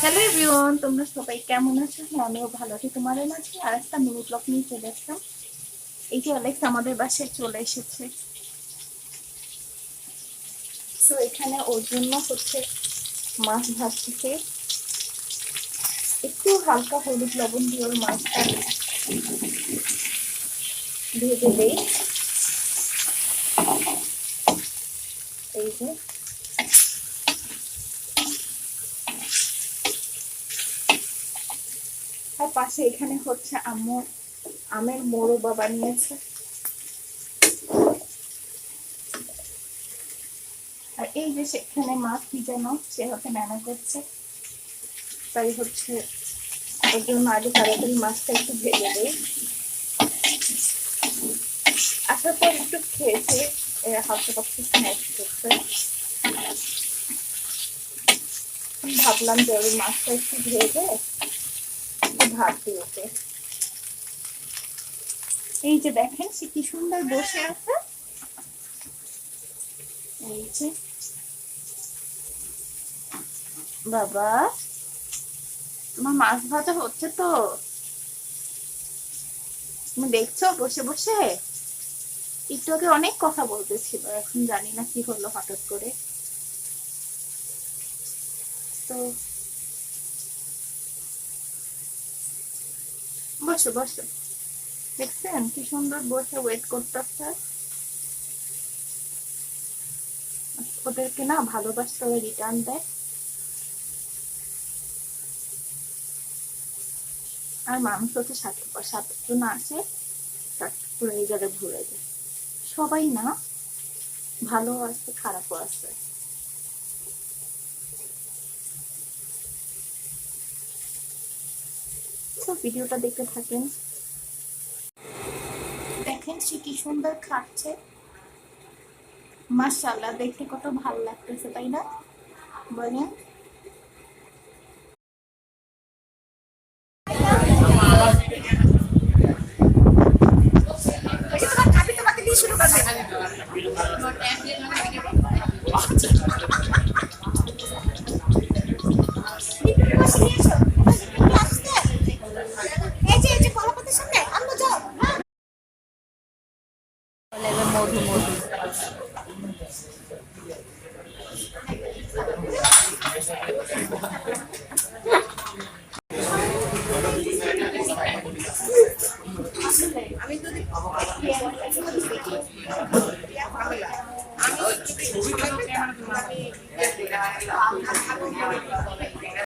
Hello everyone, তোমরা সবাই কেমন আছো? হ্যাঁ, আমিও ভালো আছি। তোমাদের মাঝে আর একটা মিনি ব্লগ নিয়ে চলে আসলাম। এই যে অ্যালেক্স আমাদের বাসায় চলে এসেছে। তো এখানে ওর জন্য হচ্ছে মাছ ভাজতেছে। একটু হালকা হলুদ লবণ দিয়ে ওর মাছটা ভেজে দেই। এই যে আর পাশে এখানে হচ্ছে আম্মু আমের মোরব্বা বানিয়েছে। আর এই যে সেখানে মাছ ভিজানো সে হচ্ছে রান্না করছে। তাই হচ্ছে ওর জন্য আগে তাড়াতাড়ি মাছটা একটু ভেজে দেই। আসার পর একটু খেয়েছে, হালকা পাতলা স্ন্যাক্স করছে। ভাবলাম যে ওই মাছটা একটু ভেজে ভাত দিয়েছে। এই যে দেখেন সে কি সুন্দর বসে আছে। এই যে বাবা, তোমার মাছ ভাজা হচ্ছে তো, তুমি দেখছো বসে বসে। একটু আগে অনেক কথা বলতেছিল, এখন জানি না কি হলো হঠাৎ করে। তো বসো বসো, দেখছেন কি সুন্দর বসে ওয়েট করতেছে। ওদেরকে না ভালোবাসতে ওরা রিটার্ন দেয়। আর মানুষ হচ্ছে সাতজন আছে, পুরো এই জায়গায় ঘুরে যায়। সবাই না, ভালো আছে খারাপও আছে। তো ভিডিওটা দেখতে থাকেন। দেখেন সে কি সুন্দর খাচ্ছে। মাশাআল্লাহ, দেখতে কত ভালো লাগতেছে তাই না বলেন। মধু মধু